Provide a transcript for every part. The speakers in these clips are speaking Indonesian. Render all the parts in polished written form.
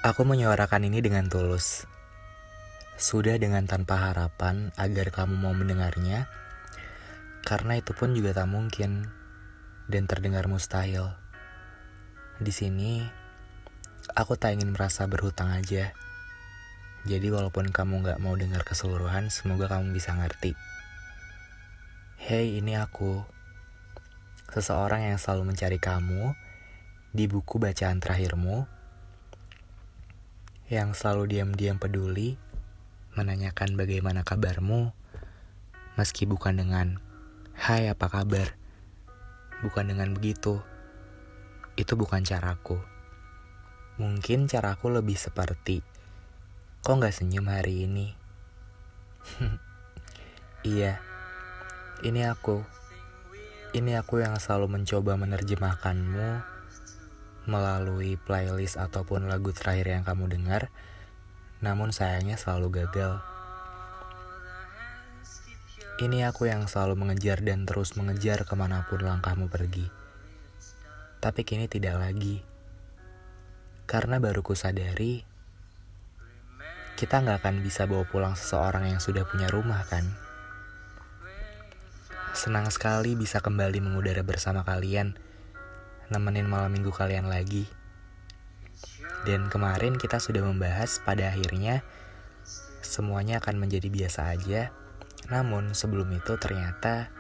Aku menyuarakan ini dengan tulus. Sudah dengan tanpa harapan agar kamu mau mendengarnya, karena itu pun juga tak mungkin dan terdengar mustahil. Di sini, aku tak ingin merasa berhutang aja. Jadi walaupun kamu gak mau dengar keseluruhan, semoga kamu bisa ngerti. Hey, ini aku. Seseorang yang selalu mencari kamu di buku bacaan terakhirmu, yang selalu diam-diam peduli, menanyakan bagaimana kabarmu, meski bukan dengan "Hai, apa kabar?" Bukan dengan begitu. Itu bukan caraku. Mungkin caraku lebih seperti, "Kok gak senyum hari ini?" Iya, ini aku. Ini aku yang selalu mencoba menerjemahkanmu melalui playlist ataupun lagu terakhir yang kamu dengar, namun sayangnya selalu gagal. Ini aku yang selalu mengejar dan terus mengejar kemanapun langkahmu pergi. Tapi kini tidak lagi. Karena baru kusadari, kita gak akan bisa bawa pulang seseorang yang sudah punya rumah kan? Senang sekali bisa kembali mengudara bersama kalian, nemenin malam minggu kalian lagi. Dan kemarin kita sudah membahas pada akhirnya semuanya akan menjadi biasa aja. Namun sebelum itu ternyata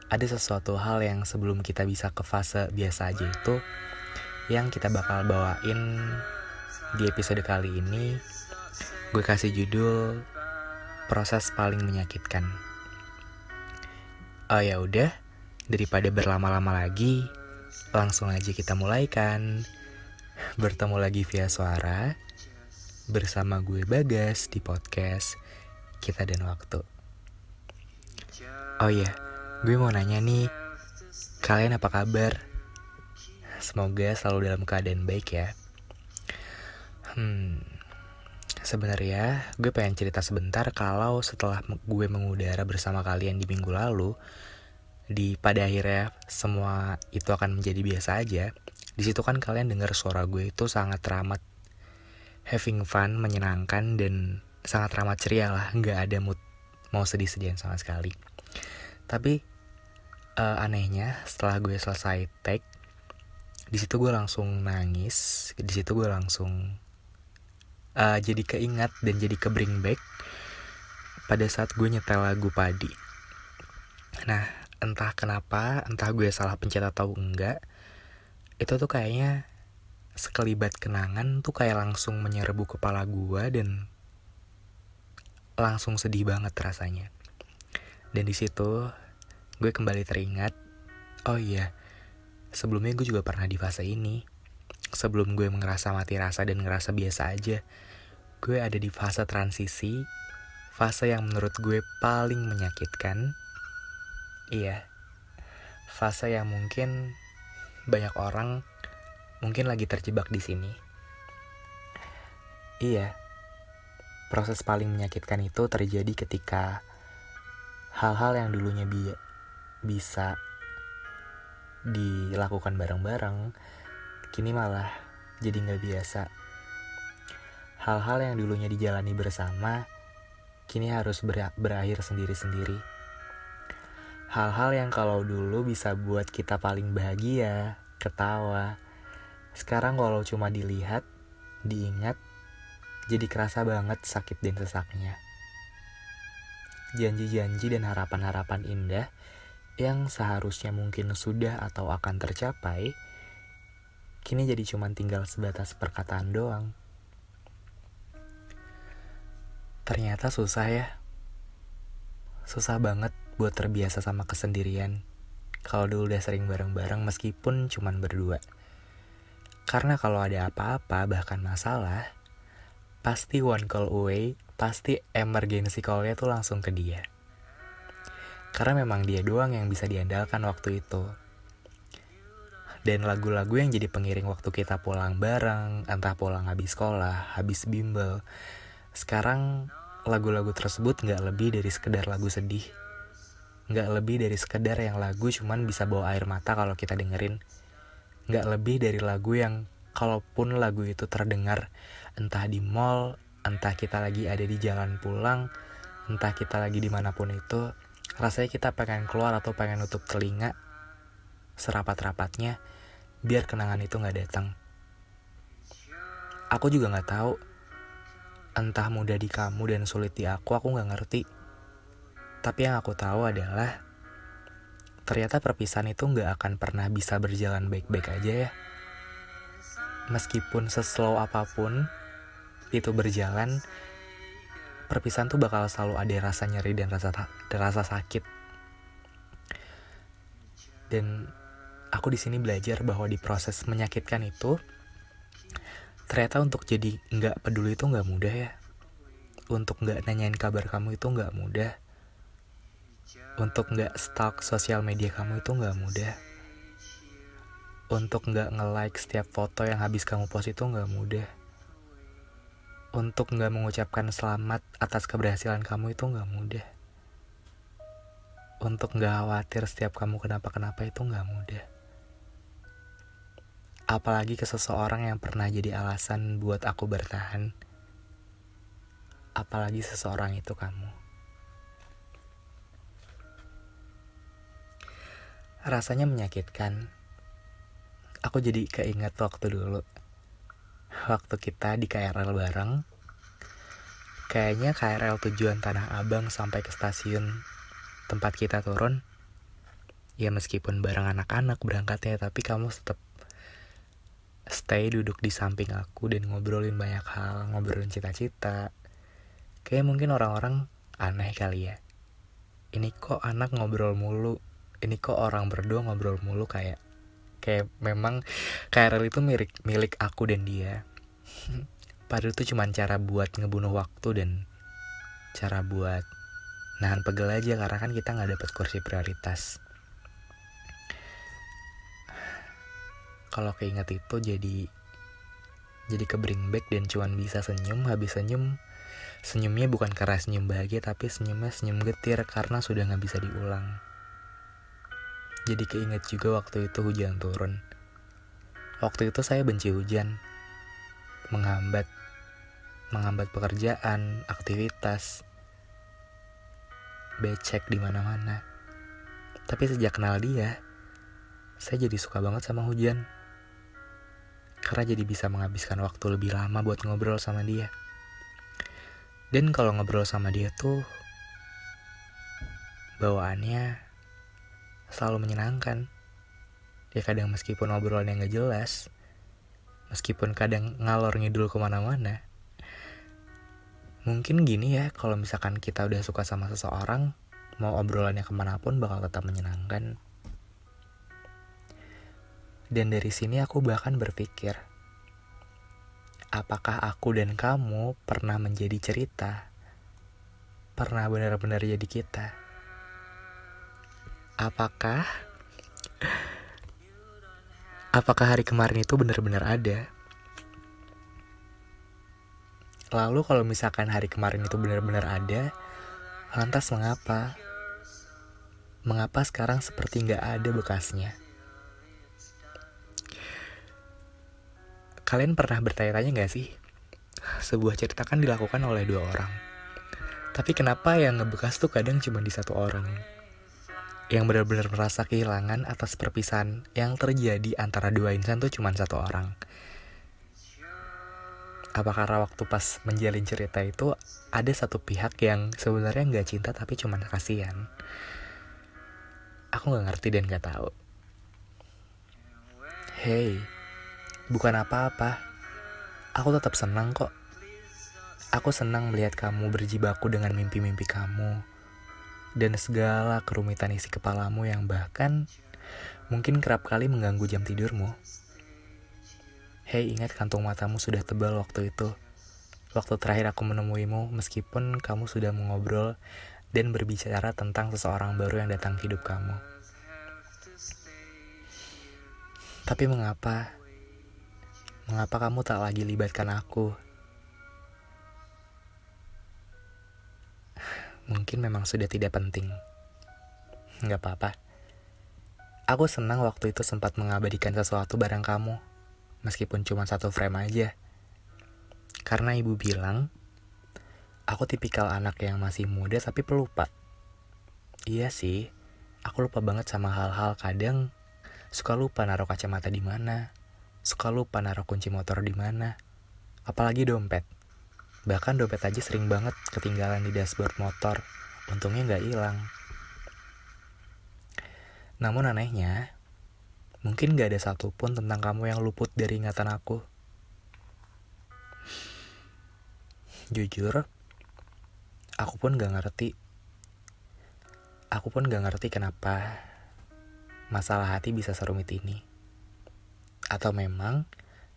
ada sesuatu hal yang sebelum kita bisa ke fase biasa aja itu yang kita bakal bawain di episode kali ini. Gue kasih judul Proses Paling Menyakitkan. Oh ya udah, daripada berlama-lama lagi, langsung aja kita mulai kan. Bertemu lagi via suara bersama gue Bagas di podcast Kita dan Waktu. Oh iya, gue mau nanya nih, kalian apa kabar? Semoga selalu dalam keadaan baik ya. Sebenarnya gue pengen cerita sebentar kalau setelah gue mengudara bersama kalian di minggu lalu, pada akhirnya semua itu akan menjadi biasa aja. Di situ kan kalian dengar suara gue itu sangat ramah, having fun, menyenangkan dan sangat ramah ceria lah, nggak ada mood mau sedih-sedihan sama sekali. Tapi anehnya setelah gue selesai take, di situ gue langsung nangis, di situ gue langsung jadi keingat dan jadi ke bring back pada saat gue nyetel lagu Padi. Nah, entah kenapa, entah gue salah pencet atau enggak, itu tuh kayaknya sekelibat kenangan tuh kayak langsung menyerbu kepala gue dan langsung sedih banget rasanya. Dan di situ gue kembali teringat, oh iya, sebelumnya gue juga pernah di fase ini. Sebelum gue ngerasa mati rasa dan ngerasa biasa aja, gue ada di fase transisi, fase yang menurut gue paling menyakitkan. Iya, fase yang mungkin banyak orang mungkin lagi terjebak di sini. Iya, proses paling menyakitkan itu terjadi ketika hal-hal yang dulunya bisa dilakukan bareng-bareng, kini malah jadi gak biasa. Hal-hal yang dulunya dijalani bersama, kini harus berakhir sendiri-sendiri. Hal-hal yang kalau dulu bisa buat kita paling bahagia, ketawa, sekarang kalau cuma dilihat, diingat, jadi kerasa banget sakit dan sesaknya. Janji-janji dan harapan-harapan indah yang seharusnya mungkin sudah atau akan tercapai, kini jadi cuma tinggal sebatas perkataan doang. Ternyata susah ya. Susah banget buat terbiasa sama kesendirian kalau dulu udah sering bareng-bareng meskipun cuman berdua. Karena kalau ada apa-apa bahkan masalah, pasti one call away, pasti emergency call-nya tuh langsung ke dia. Karena memang dia doang yang bisa diandalkan waktu itu. Dan lagu-lagu yang jadi pengiring waktu kita pulang bareng, entah pulang habis sekolah, habis bimbel, sekarang lagu-lagu tersebut gak lebih dari sekedar lagu sedih. Gak lebih dari sekedar yang lagu cuman bisa bawa air mata kalau kita dengerin. Gak lebih dari lagu yang kalaupun lagu itu terdengar entah di mall, entah kita lagi ada di jalan pulang, entah kita lagi dimanapun itu, rasanya kita pengen keluar atau pengen nutup telinga serapat-rapatnya biar kenangan itu gak datang. Aku juga gak tahu, entah mudah di kamu dan sulit di aku gak ngerti. Tapi yang aku tahu adalah ternyata perpisahan itu gak akan pernah bisa berjalan baik-baik aja ya. Meskipun seslow apapun itu berjalan, perpisahan tuh bakal selalu ada rasa nyeri dan rasa sakit. Dan aku di sini belajar bahwa di proses menyakitkan itu, ternyata untuk jadi nggak peduli itu nggak mudah ya. Untuk nggak nanyain kabar kamu itu nggak mudah. Untuk nggak stalk sosial media kamu itu nggak mudah. Untuk nggak nge-like setiap foto yang habis kamu post itu nggak mudah. Untuk nggak mengucapkan selamat atas keberhasilan kamu itu nggak mudah. Untuk nggak khawatir setiap kamu kenapa-kenapa itu nggak mudah. Apalagi ke seseorang yang pernah jadi alasan buat aku bertahan. Apalagi seseorang itu kamu. Rasanya menyakitkan. Aku jadi keinget waktu dulu. Waktu kita di KRL bareng. Kayaknya KRL tujuan Tanah Abang sampai ke stasiun tempat kita turun. Ya meskipun bareng anak-anak berangkatnya, tapi kamu tetap stay duduk di samping aku dan ngobrolin banyak hal, ngobrolin cita-cita. Kayak mungkin orang-orang aneh kali ya. Ini kok anak ngobrol mulu, ini kok orang berdua ngobrol mulu, kayak memang KRL itu milik aku dan dia. Padahal itu cuma cara buat ngebunuh waktu dan cara buat nahan pegel aja, karena kan kita gak dapet kursi prioritas. Kalau keinget itu jadi ke-bring back dan cuman bisa senyum. Habis senyumnya bukan karena senyum bahagia, tapi senyumnya senyum getir karena sudah gak bisa diulang. Jadi keinget juga waktu itu hujan turun. Waktu itu saya benci hujan. Menghambat pekerjaan, aktivitas, becek di mana-mana. Tapi sejak kenal dia, saya jadi suka banget sama hujan. Karena jadi bisa menghabiskan waktu lebih lama buat ngobrol sama dia. Dan kalau ngobrol sama dia tuh bawaannya selalu menyenangkan. Ya kadang meskipun obrolannya gak jelas, meskipun kadang ngalor ngidul kemana-mana. Mungkin gini ya, kalau misalkan kita udah suka sama seseorang, mau obrolannya kemanapun bakal tetap menyenangkan. Dan dari sini aku bahkan berpikir, apakah aku dan kamu pernah menjadi cerita? Pernah benar-benar jadi kita? Apakah hari kemarin itu benar-benar ada? Lalu kalau misalkan hari kemarin itu benar-benar ada, lantas mengapa? Mengapa sekarang seperti gak ada bekasnya? Kalian pernah bertanya-tanya gak sih? Sebuah cerita kan dilakukan oleh 2 orang. Tapi kenapa yang ngebekas tuh kadang cuma di 1 orang? Yang benar-benar merasa kehilangan atas perpisahan yang terjadi antara 2 insan tuh cuma 1 orang. Apa karena waktu pas menjalin cerita itu ada satu pihak yang sebenarnya gak cinta tapi cuma kasihan? Aku gak ngerti dan gak tahu. Hey, bukan apa-apa. Aku tetap senang kok. Aku senang melihat kamu berjibaku dengan mimpi-mimpi kamu dan segala kerumitan isi kepalamu yang bahkan mungkin kerap kali mengganggu jam tidurmu. Hei, ingat kantung matamu sudah tebal waktu itu. Waktu terakhir aku menemuimu, meskipun kamu sudah mengobrol dan berbicara tentang seseorang baru yang datang ke hidup kamu. Tapi mengapa kamu tak lagi libatkan aku? Mungkin memang sudah tidak penting. Gak apa-apa. Aku senang waktu itu sempat mengabadikan sesuatu bareng kamu. meskipun cuma satu frame aja. Karena ibu bilang, aku tipikal anak yang masih muda tapi pelupa. Iya sih, aku lupa banget sama hal-hal. Kadang suka lupa naruh kacamata di mana, suka lupa naruh kunci motor di mana, apalagi dompet. Bahkan dompet aja sering banget ketinggalan di dashboard motor. Untungnya nggak hilang. Namun anehnya, mungkin nggak ada satupun tentang kamu yang luput dari ingatan aku. Jujur, aku pun nggak ngerti. Aku pun nggak ngerti kenapa masalah hati bisa serumit ini. Atau memang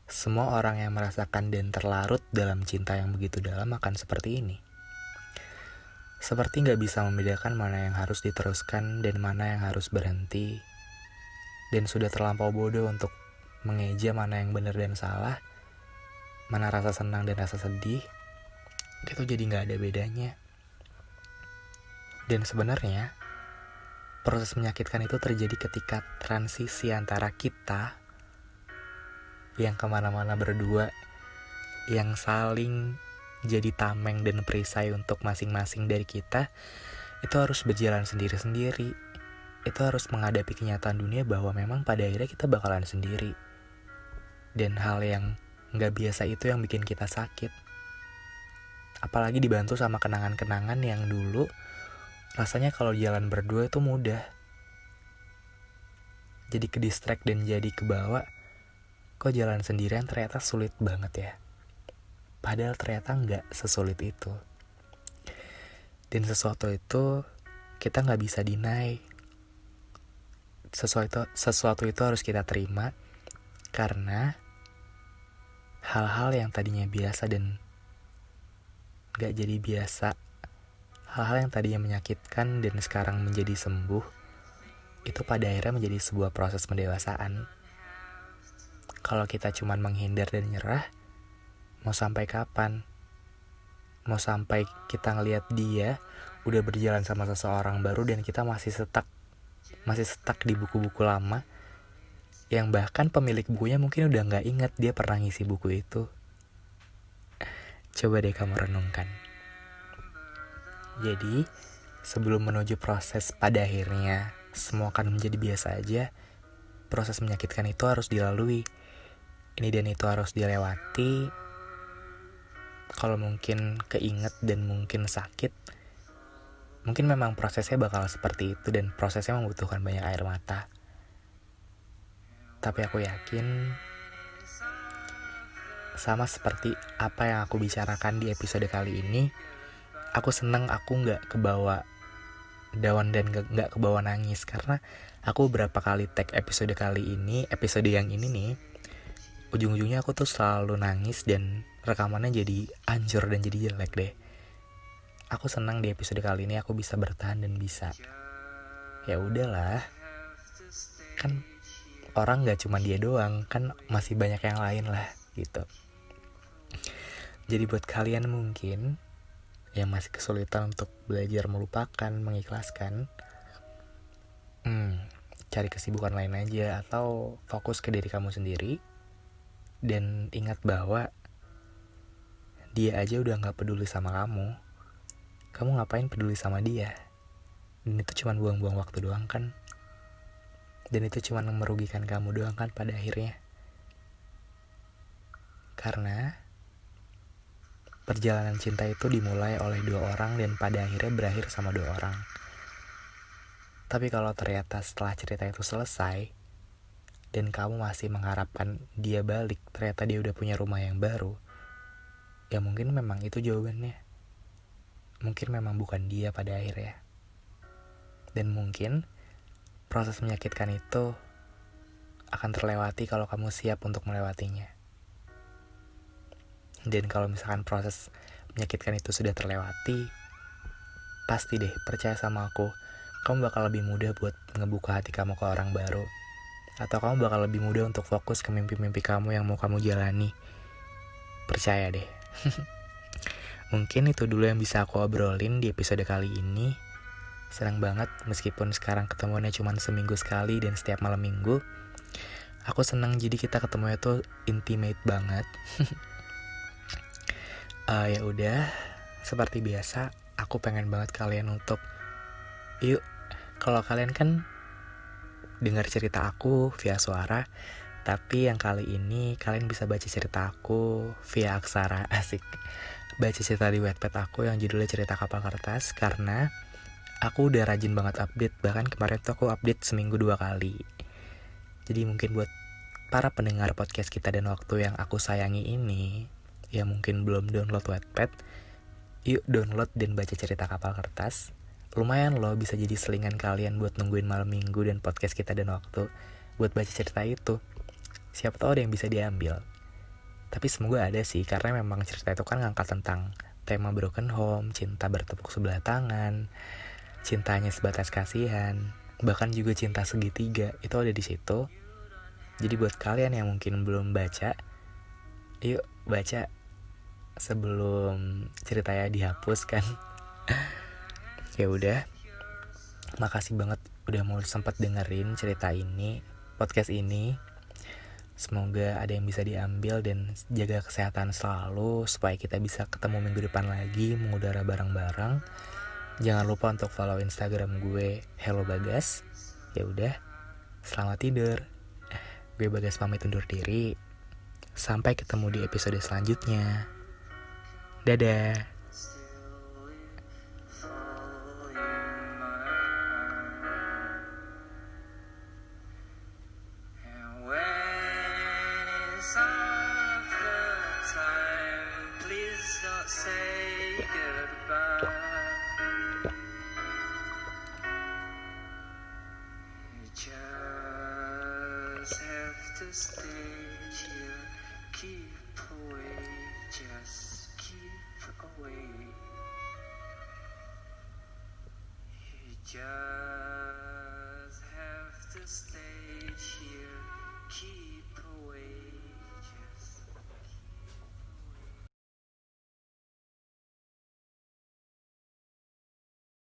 semua orang yang merasakan dan terlarut dalam cinta yang begitu dalam akan seperti ini. Seperti gak bisa membedakan mana yang harus diteruskan dan mana yang harus berhenti. Dan sudah terlampau bodoh untuk mengeja mana yang benar dan salah, mana rasa senang dan rasa sedih. Itu jadi gak ada bedanya. Dan sebenarnya proses menyakitkan itu terjadi ketika transisi antara kita yang kemana-mana berdua, yang saling jadi tameng dan perisai untuk masing-masing dari kita, itu harus berjalan sendiri-sendiri. Itu harus menghadapi kenyataan dunia bahwa memang pada akhirnya kita bakalan sendiri. Dan hal yang gak biasa itu yang bikin kita sakit. Apalagi dibantu sama kenangan-kenangan yang dulu rasanya kalau jalan berdua itu mudah. Jadi ke distract dan jadi kebawa. Kok jalan sendirian ternyata sulit banget ya. Padahal ternyata gak sesulit itu. Dan sesuatu itu kita gak bisa deny. Sesuatu itu harus kita terima. Karena hal-hal yang tadinya biasa dan gak jadi biasa, hal-hal yang tadinya menyakitkan dan sekarang menjadi sembuh, itu pada akhirnya menjadi sebuah proses pendewasaan. Kalau kita cuma menghindar dan nyerah, mau sampai kapan? Mau sampai kita ngelihat dia udah berjalan sama seseorang baru dan kita masih stuck di buku-buku lama, yang bahkan pemilik bukunya mungkin udah gak ingat dia pernah ngisi buku itu. Coba deh kamu renungkan. Jadi, sebelum menuju proses pada akhirnya semua akan menjadi biasa aja, proses menyakitkan itu harus dilalui. Ini dan itu harus dilewati. Kalau mungkin keinget dan mungkin sakit, mungkin memang prosesnya bakal seperti itu dan prosesnya membutuhkan banyak air mata. Tapi aku yakin, sama seperti apa yang aku bicarakan di episode kali ini, aku seneng aku gak kebawa down dan gak kebawa nangis. Karena aku beberapa kali tag episode kali ini, episode yang ini nih, ujung-ujungnya aku tuh selalu nangis dan rekamannya jadi hancur dan jadi jelek deh. Aku senang di episode kali ini aku bisa bertahan dan bisa, ya udahlah, kan orang gak cuma dia doang, kan masih banyak yang lain lah gitu. Jadi buat kalian mungkin yang masih kesulitan untuk belajar melupakan, mengikhlaskan, cari kesibukan lain aja atau fokus ke diri kamu sendiri. Dan ingat bahwa dia aja udah gak peduli sama kamu. Kamu ngapain peduli sama dia? Dan itu cuma buang-buang waktu doang kan? Dan itu cuma merugikan kamu doang kan pada akhirnya? Karena perjalanan cinta itu dimulai oleh dua orang dan pada akhirnya berakhir sama dua orang. Tapi kalau ternyata setelah cerita itu selesai dan kamu masih mengharapkan dia balik, ternyata dia udah punya rumah yang baru, ya mungkin memang itu jawabannya. Mungkin memang bukan dia pada akhirnya. Dan mungkin proses menyakitkan itu akan terlewati kalau kamu siap untuk melewatinya. Dan kalau misalkan proses menyakitkan itu sudah terlewati, pasti deh, percaya sama aku, kamu bakal lebih mudah buat ngebuka hati kamu ke orang baru. Atau kamu bakal lebih mudah untuk fokus ke mimpi-mimpi kamu yang mau kamu jalani. Percaya deh. Mungkin itu dulu yang bisa aku obrolin di episode kali ini. Senang banget meskipun sekarang ketemuannya cuma seminggu sekali dan setiap malam minggu. Aku senang jadi kita ketemunya tuh intimate banget. Ya udah, seperti biasa, aku pengen banget kalian untuk yuk, kalau kalian kan dengar cerita aku via suara, tapi yang kali ini kalian bisa baca cerita aku via aksara. Asik. Baca cerita di Wattpad aku yang judulnya Cerita Kapal Kertas, karena aku udah rajin banget update. Bahkan kemarin tuh aku update seminggu 2 kali. Jadi mungkin buat para pendengar podcast Kita dan Waktu yang aku sayangi ini, yang mungkin belum download Wattpad, yuk download dan baca cerita Kapal Kertas. Lumayan loh, bisa jadi selingan kalian buat nungguin malam minggu dan podcast Kita dan Waktu buat baca cerita itu. Siapa tahu ada yang bisa diambil. Tapi semoga ada sih, karena memang cerita itu kan ngangkat tentang tema broken home, cinta bertepuk sebelah tangan, cintanya sebatas kasihan, bahkan juga cinta segitiga, itu ada di situ. Jadi buat kalian yang mungkin belum baca, yuk baca sebelum ceritanya dihapus kan. Ya udah, makasih banget udah mau sempat dengerin cerita ini, podcast ini. Semoga ada yang bisa diambil dan jaga kesehatan selalu supaya kita bisa ketemu minggu depan lagi mengudara bareng-bareng. Jangan lupa untuk follow Instagram gue Hello Bagas. Ya udah, selamat tidur. Gue Bagas pamit undur diri. Sampai ketemu di episode selanjutnya. Dadah. Say goodbye. You just have to stay here. Keep away, just keep away. You just